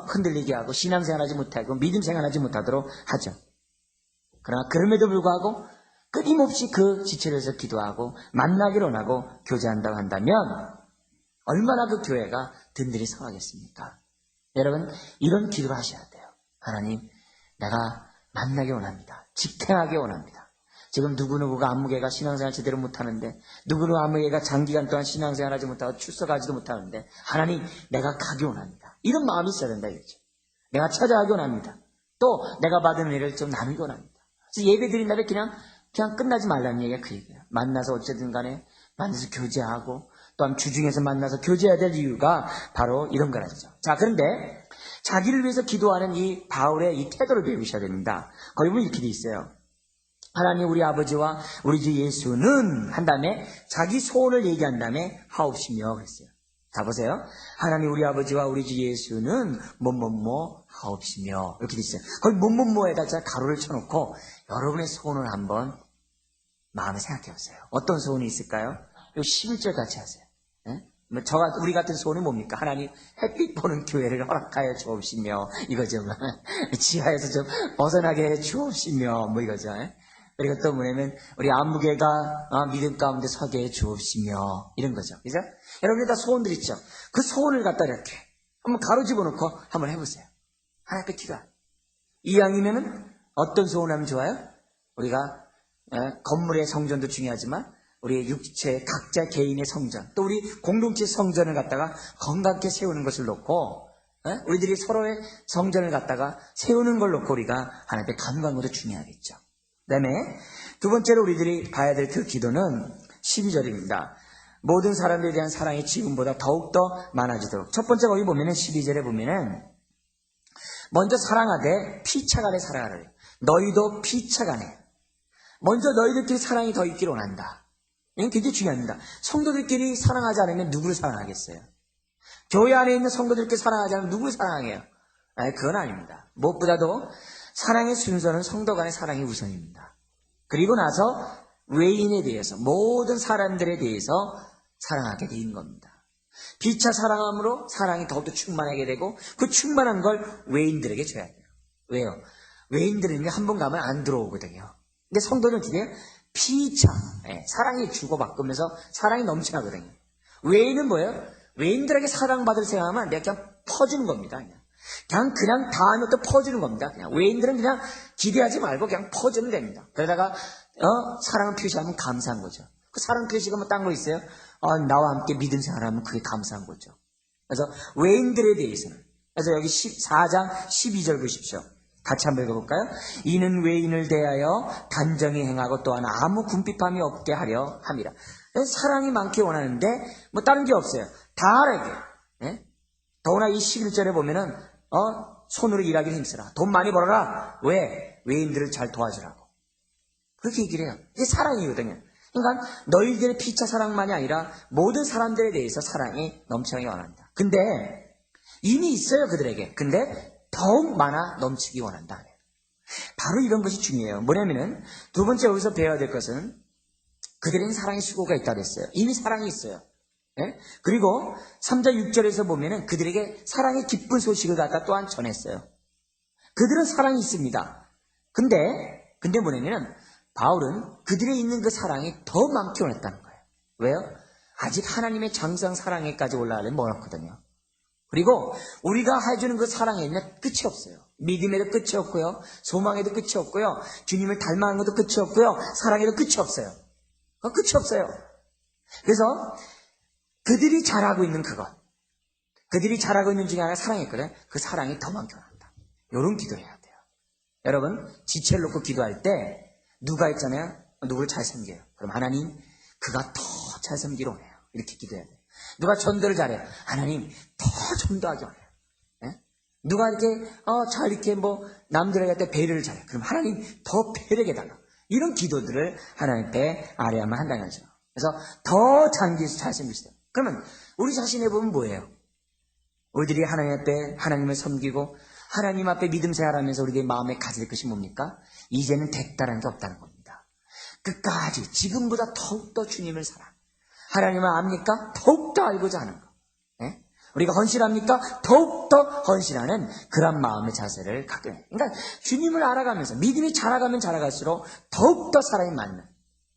흔들리게 하고 신앙생활하지 못하고 믿음 생활하지 못하도록 하죠. 그러나 그럼에도 불구하고 끊임없이 그 지체를 해서 기도하고 만나기를 원하고 교제한다고 한다면 얼마나 그 교회가 든든히 서가겠습니까? 여러분 이런 기도를 하셔야 돼요. 하나님 내가 만나기 원합니다. 직행하기 원합니다. 지금 누구누구가 안무개가 신앙생활 제대로 못하는데 누구누구 안무개가 장기간 동안 신앙생활하지 못하고 출석하지도 못하는데 하나님 내가 가기 원합니다. 이런 마음이 있어야 된다 이거죠. 내가 찾아가기 원합니다. 또 내가 받은 은혜를 좀 나누기 원합니다. 그래서 예배 드린 날에 그냥 끝나지 말라는 얘기가 그 얘기예요. 만나서 어쨌든 간에 만나서 교제하고 또한 주중에서 만나서 교제해야 될 이유가 바로 이런 거라죠. 자, 그런데 자기를 위해서 기도하는 이 바울의 이 태도를 배우셔야 됩니다. 거기 보면 이렇게 돼 있어요. 하나님 우리 아버지와 우리 주 예수는 한 다음에 자기 소원을 얘기한 다음에 하옵시며 그랬어요. 자 보세요. 하나님 우리 아버지와 우리 주 예수는 뭐뭐뭐 하옵시며 이렇게 돼 있어요. 거기 뭐뭐뭐에다 가로를 쳐놓고 여러분의 소원을 한번 마음에 생각해 보세요. 어떤 소원이 있을까요? 요 11절 같이 하세요. 예? 우리 같은 소원이 뭡니까? 하나님 햇빛 보는 교회를 허락하여 주옵시며, 이거죠. 지하에서 좀 벗어나게 해 주옵시며, 뭐 이거죠. 예? 그리고 또 뭐냐면, 우리 안무개가 믿음 가운데 서게 해 주옵시며, 이런 거죠. 그죠? 여러분들 다 소원들 있죠? 그 소원을 갖다 이렇게 한번 가로 집어넣고 한번 해보세요. 하나님 앞에 기도하. 이왕이면은 어떤 소원을 하면 좋아요? 우리가 건물의 성전도 중요하지만 우리의 육체 각자 개인의 성전, 또 우리 공동체 성전을 갖다가 건강하게 세우는 것을 놓고, 우리들이 서로의 성전을 갖다가 세우는 걸 놓고 우리가 하나님 앞에 간구하는 것도 중요하겠죠. 그 다음에 두 번째로 우리들이 봐야 될 그 기도는 12절입니다. 모든 사람들에 대한 사랑이 지금보다 더욱더 많아지도록. 첫 번째 거기 보면은 12절에 보면은 먼저 사랑하되 피차간에 사랑하라. 너희도 피차간에. 먼저 너희들끼리 사랑이 더 있기를 원한다. 이건 굉장히 중요합니다. 성도들끼리 사랑하지 않으면 누구를 사랑하겠어요? 교회 안에 있는 성도들끼리 사랑하지 않으면 누구를 사랑해요? 그건 아닙니다. 무엇보다도 사랑의 순서는 성도 간의 사랑이 우선입니다. 그리고 나서 외인에 대해서, 모든 사람들에 대해서 사랑하게 되는 겁니다. 피차 사랑함으로 사랑이 더욱더 충만하게 되고, 그 충만한 걸 외인들에게 줘야 돼요. 왜요? 외인들은 한 번 가면 안 들어오거든요. 근데 성도는 어떻게 해요? 피차, 사랑이 주고받으면서 사랑이 넘쳐나거든요. 외인은 뭐예요? 외인들에게 사랑받을 생각하면 내가 그냥 퍼주는 겁니다. 그냥 다음에 또 퍼주는 겁니다. 그냥 외인들은 그냥 기대하지 말고 그냥 퍼주면 됩니다. 그러다가 사랑을 표시하면 감사한 거죠. 그 사랑 표시가 뭐 딴 거 있어요? 나와 함께 믿음 생활하면 그게 감사한 거죠. 그래서 외인들에 대해서는, 그래서 여기 4장 12절 보십시오. 같이 한번 읽어볼까요? 이는 외인을 대하여 단정히 행하고 또한 아무 궁핍함이 없게 하려 함이라. 사랑이 많게 원하는데 뭐 다른 게 없어요. 다 알아야. 더구나 이 11절에 보면은 손으로 일하기를 힘쓰라. 돈 많이 벌어라. 왜? 외인들을 잘 도와주라고. 그렇게 얘기를 해요. 이게 사랑이거든요. 그러니까 너희들의 피차 사랑만이 아니라 모든 사람들에 대해서 사랑이 넘쳐나게 원한다. 근데 이미 있어요, 그들에게. 근데 더욱 많아 넘치기 원한다. 바로 이런 것이 중요해요. 뭐냐면은 두 번째 여기서 배워야 될 것은 그들에겐 사랑의 수고가 있다고 그랬어요. 이미 사랑이 있어요. 그리고 3절 6절에서 보면은 그들에게 사랑의 기쁜 소식을 갖다 또한 전했어요. 그들은 사랑이 있습니다. 근데 뭐냐면은 바울은 그들의 있는 그 사랑이 더 많게 원했다는 거예요. 왜요? 아직 하나님의 장성 사랑에까지 올라가려면 멀었거든요. 그리고 우리가 해주는 그 사랑에는 끝이 없어요. 믿음에도 끝이 없고요. 소망에도 끝이 없고요. 주님을 닮아가는 것도 끝이 없고요. 사랑에도 끝이 없어요. 끝이 없어요. 그래서 그들이 잘하고 있는 그것, 그들이 잘하고 있는 중에 하나가 사랑이거든요. 그 사랑이 더 많게 원한다. 이런 기도를 해야 돼요. 여러분, 지체를 놓고 기도할 때 누가 있잖아요. 누구를 잘 섬겨요. 그럼 하나님, 그가 더 잘 섬기러 오네요. 이렇게 기도해야 돼요. 누가 전도를 잘해요. 하나님, 더 전도하게 오네요. 누가 이렇게 잘 이렇게 남들에게 배려를 잘해요. 그럼 하나님 더 배려해 달라. 이런 기도들을 하나님 앞에 아뢰야만 한다는 거죠. 그래서 더 장기에서 잘 섬기세요. 그러면 우리 자신에 보면 뭐예요? 우리들이 하나님 앞에 하나님을 섬기고 하나님 앞에 믿음 생활하면서 우리의 마음에 가질 것이 뭡니까? 이제는 됐다는 게 없다는 겁니다. 끝까지 지금보다 더욱더 주님을 사랑. 하나님을 압니까? 더욱더 알고자 하는 것. 우리가 헌신합니까? 더욱더 헌신하는 그런 마음의 자세를 갖게 돼요. 그러니까 주님을 알아가면서 믿음이 자라가면 자라갈수록 더욱더 사랑이 많는.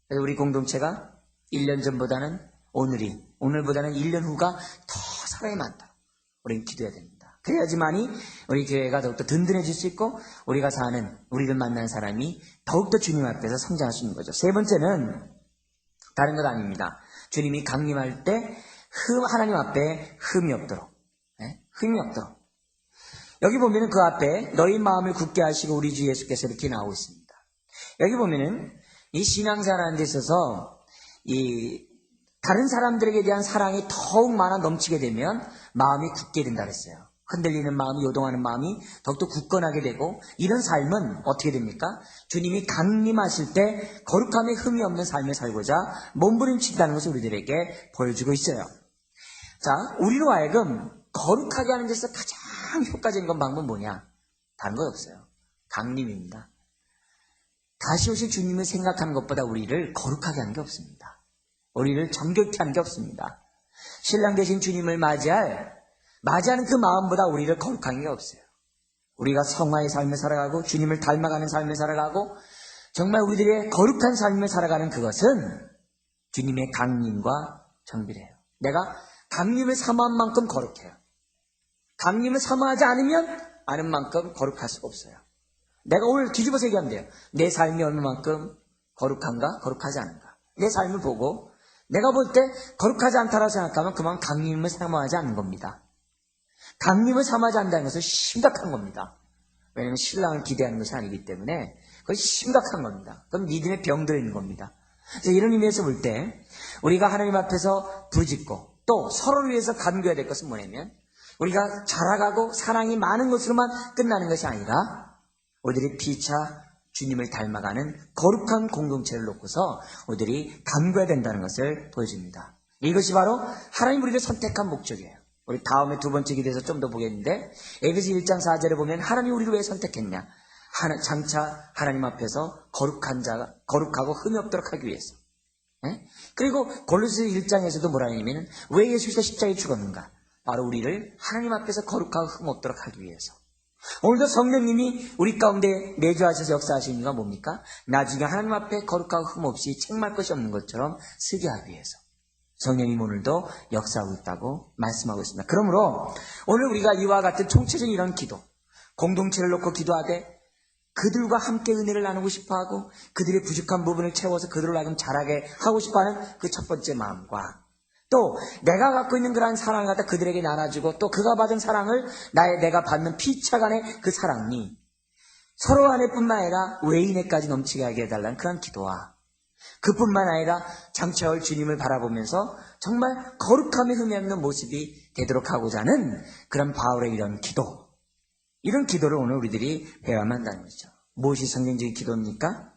그래서 우리 공동체가 1년 전보다는 오늘보다는 1년 후가 더 사랑이 많다. 우리는 기도해야 됩니다. 그래야지만이 우리 교회가 더욱더 든든해질 수 있고 우리가 사는, 우리를 만나는 사람이 더욱더 주님 앞에서 성장할 수 있는 거죠. 세 번째는 다른 것 아닙니다. 주님이 강림할 때 하나님 앞에 흠이 없도록. 흠이 없도록. 여기 보면은 그 앞에 너희 마음을 굳게 하시고 우리 주 예수께서 이렇게 나오고 있습니다. 여기 보면은 이 신앙생활하는 데 있어서 이 다른 사람들에게 대한 사랑이 더욱 많아 넘치게 되면 마음이 굳게 된다 그랬어요. 흔들리는 마음이, 요동하는 마음이 더욱더 굳건하게 되고 이런 삶은 어떻게 됩니까? 주님이 강림하실 때 거룩함에 흠이 없는 삶을 살고자 몸부림친다는 것을 우리들에게 보여주고 있어요. 자, 우리로 하여금 거룩하게 하는 데서 가장 효과적인 건 방법은 뭐냐? 다른 건 없어요. 강림입니다. 다시 오실 주님을 생각하는 것보다 우리를 거룩하게 하는 게 없습니다. 우리를 정결케 하는 게 없습니다. 신랑 되신 주님을 맞이하는 그 마음보다 우리를 거룩한 게 없어요. 우리가 성화의 삶을 살아가고 주님을 닮아가는 삶을 살아가고 정말 우리들의 거룩한 삶을 살아가는 그것은 주님의 강림과 정비래요. 내가 강림을 사모한 만큼 거룩해요. 강림을 사모하지 않으면 아는 만큼 거룩할 수가 없어요. 내가 오늘 뒤집어서 얘기하면 돼요. 내 삶이 얼마만큼 거룩한가 거룩하지 않은가. 내 삶을 보고 내가 볼 때 거룩하지 않다라고 생각하면 그만 강림을 사모하지 않는 겁니다. 강림을 사모하지 않는다는 것은 심각한 겁니다. 왜냐하면 신랑을 기대하는 것이 아니기 때문에 그건 심각한 겁니다. 그건 믿음의 병들어 있는 겁니다. 그래서 이런 의미에서 볼 때 우리가 하나님 앞에서 부르짖고 또 서로를 위해서 간구해야 될 것은 뭐냐면 우리가 자라가고 사랑이 많은 것으로만 끝나는 것이 아니라 우리들이 피차 주님을 닮아가는 거룩한 공동체를 놓고서 우리들이 간구해야 된다는 것을 보여줍니다. 이것이 바로 하나님 우리를 선택한 목적이에요. 우리 다음에 두 번째 기도에서 좀 더 보겠는데 에베소 1장 4절에 보면 하나님이 우리를 왜 선택했냐? 장차 하나님 앞에서 거룩하고 흠이 없도록 하기 위해서. 그리고 골로새 1장에서도 뭐라 하냐면 왜 예수께서 십자가에 죽었는가? 바로 우리를 하나님 앞에서 거룩하고 흠 없도록 하기 위해서. 오늘도 성령님이 우리 가운데 내주하셔서 역사하시는 이유가 뭡니까? 나중에 하나님 앞에 거룩하고 흠 없이 책망할 것이 없는 것처럼 쓰게 하기 위해서. 성령님 오늘도 역사하고 있다고 말씀하고 있습니다. 그러므로 오늘 우리가 이와 같은 총체적인 이런 기도, 공동체를 놓고 기도하되 그들과 함께 은혜를 나누고 싶어하고 그들의 부족한 부분을 채워서 그들을 하여금 자라게 하고 싶어하는 그 첫 번째 마음과 또 내가 갖고 있는 그러한 사랑을 갖다 그들에게 나눠주고 또 그가 받은 사랑을 내가 받는 피차간의 그 사랑이 서로 안에뿐만 아니라 외인에까지 넘치게 하게 해달라는 그런 기도와 그뿐만 아니라 장차 올 주님을 바라보면서 정말 거룩함에 흠이 없는 모습이 되도록 하고자 하는 그런 바울의 이런 기도, 이런 기도를 오늘 우리들이 배워야만 한다는 거죠. 무엇이 성경적인 기도입니까?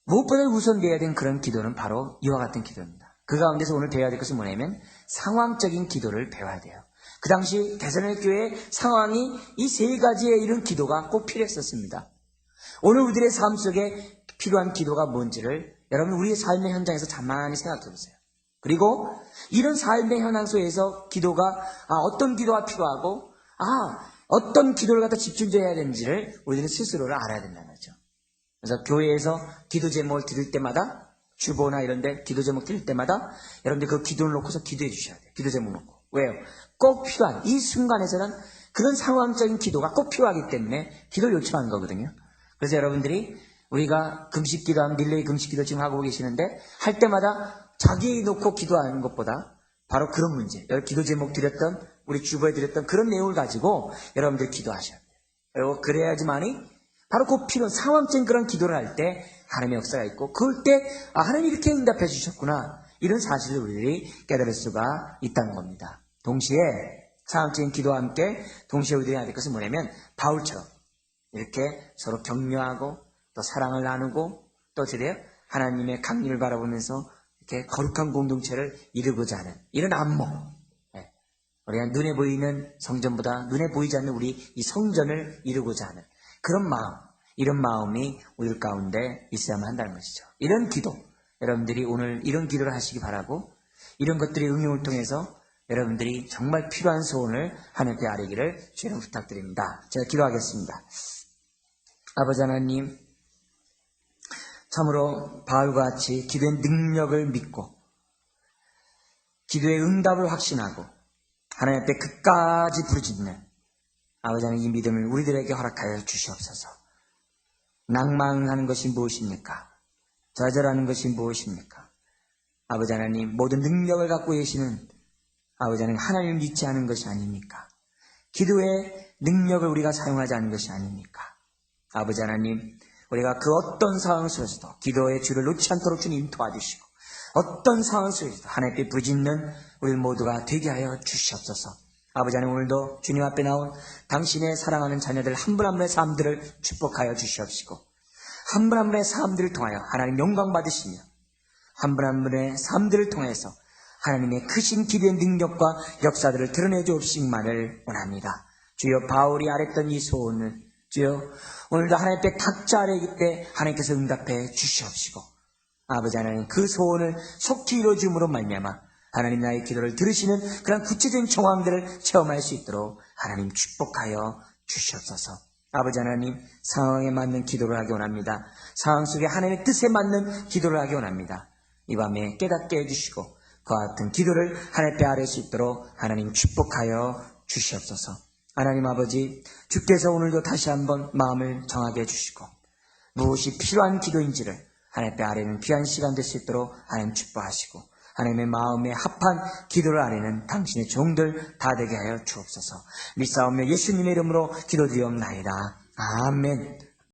무엇보다 우선되어야 된 그런 기도는 바로 이와 같은 기도입니다. 그 가운데서 오늘 배워야 될 것은 뭐냐면 상황적인 기도를 배워야 돼요. 그 당시 데살로니가 교회의 상황이 이 세 가지의 이런 기도가 꼭 필요했었습니다. 오늘 우리들의 삶 속에 필요한 기도가 뭔지를 여러분 우리의 삶의 현장에서 자만히 생각해 보세요. 그리고 이런 삶의 현황 속에서 기도가 어떤 기도가 필요하고 어떤 기도를 갖다 집중해야 되는지를 우리들은 스스로를 알아야 된다는 거죠. 그래서 교회에서 기도 제목을 드릴 때마다 주보나 이런 데 기도 제목 드릴 때마다 여러분들 그 기도를 놓고서 기도해 주셔야 돼요. 기도 제목 놓고. 왜요? 꼭 필요한 이 순간에서는 그런 상황적인 기도가 꼭 필요하기 때문에 기도를 요청하는 거거든요. 그래서 여러분들이 우리가 금식 기도하면 릴레이 금식 기도 지금 하고 계시는데 할 때마다 자기 놓고 기도하는 것보다 바로 그런 문제, 여기 기도 제목 드렸던 우리 주보에 드렸던 그런 내용을 가지고 여러분들이 기도하셔야 돼요. 그리고 그래야지만이 바로 그 필요한 상황적인 그런 기도를 할 때 하나님의 역사가 있고 그럴 때 하나님이 이렇게 응답해 주셨구나 이런 사실을 우리들이 깨달을 수가 있다는 겁니다. 동시에 상황적인 기도와 함께 동시에 우리들이 해야 될 것은 뭐냐면 바울처럼 이렇게 서로 격려하고 또 사랑을 나누고 또 어떻게 돼요? 하나님의 강림을 바라보면서 이렇게 거룩한 공동체를 이루고자 하는 이런 안목, 우리가 눈에 보이는 성전보다 눈에 보이지 않는 우리 이 성전을 이루고자 하는 그런 마음, 이런 마음이 우리 가운데 있어야만 한다는 것이죠. 이런 기도, 여러분들이 오늘 이런 기도를 하시기 바라고 이런 것들의 응용을 통해서 여러분들이 정말 필요한 소원을 하나님께 아뢰기를 주님 부탁드립니다. 제가 기도하겠습니다. 아버지 하나님, 참으로 바울과 같이 기도의 능력을 믿고 기도의 응답을 확신하고 하나님 앞에 끝까지 부르짖는 아버지 하나님 이 믿음을 우리들에게 허락하여 주시옵소서. 낭망하는 것이 무엇입니까? 좌절하는 것이 무엇입니까? 아버지 하나님 모든 능력을 갖고 계시는 아버지 하나님 하나님을 믿지 않은 것이 아닙니까? 기도의 능력을 우리가 사용하지 않는 것이 아닙니까? 아버지 하나님 우리가 그 어떤 상황 속에서도 기도의 줄을 놓지 않도록 주님 도와주시고 어떤 상황 속에서도 하나님께 부르짖는 우리 모두가 되게 하여 주시옵소서. 아버지 하나님 오늘도 주님 앞에 나온 당신의 사랑하는 자녀들 한 분 한 분의 삶들을 축복하여 주시옵시고 한 분 한 분의 삶들을 통하여 하나님 영광 받으시며 한 분 한 분의 삶들을 통해서 하나님의 크신 기도의 능력과 역사들을 드러내 주옵시기만을 원합니다. 주여 바울이 아랬던 이 소원을 주여, 오늘도 하나님 앞에 탁자 아래 때 하나님께서 응답해 주시옵시고, 아버지 하나님 그 소원을 속히 이루어줌으로 말미암아 하나님 나의 기도를 들으시는 그런 구체적인 정황들을 체험할 수 있도록 하나님 축복하여 주시옵소서. 아버지 하나님, 상황에 맞는 기도를 하기 원합니다. 상황 속에 하나님의 뜻에 맞는 기도를 하기 원합니다. 이 밤에 깨닫게 해주시고 그와 같은 기도를 하나님 앞에 아뢰 수 있도록 하나님 축복하여 주시옵소서. 하나님 아버지, 주께서 오늘도 다시 한번 마음을 정하게 해주시고 무엇이 필요한 기도인지를 하나님 앞에 아뢰는 귀한 시간 될 수 있도록 하나님 축복하시고 하나님의 마음에 합한 기도를 아뢰는 당신의 종들 다 되게 하여 주옵소서. 믿사오며 예수님의 이름으로 기도드리옵나이다. 아멘.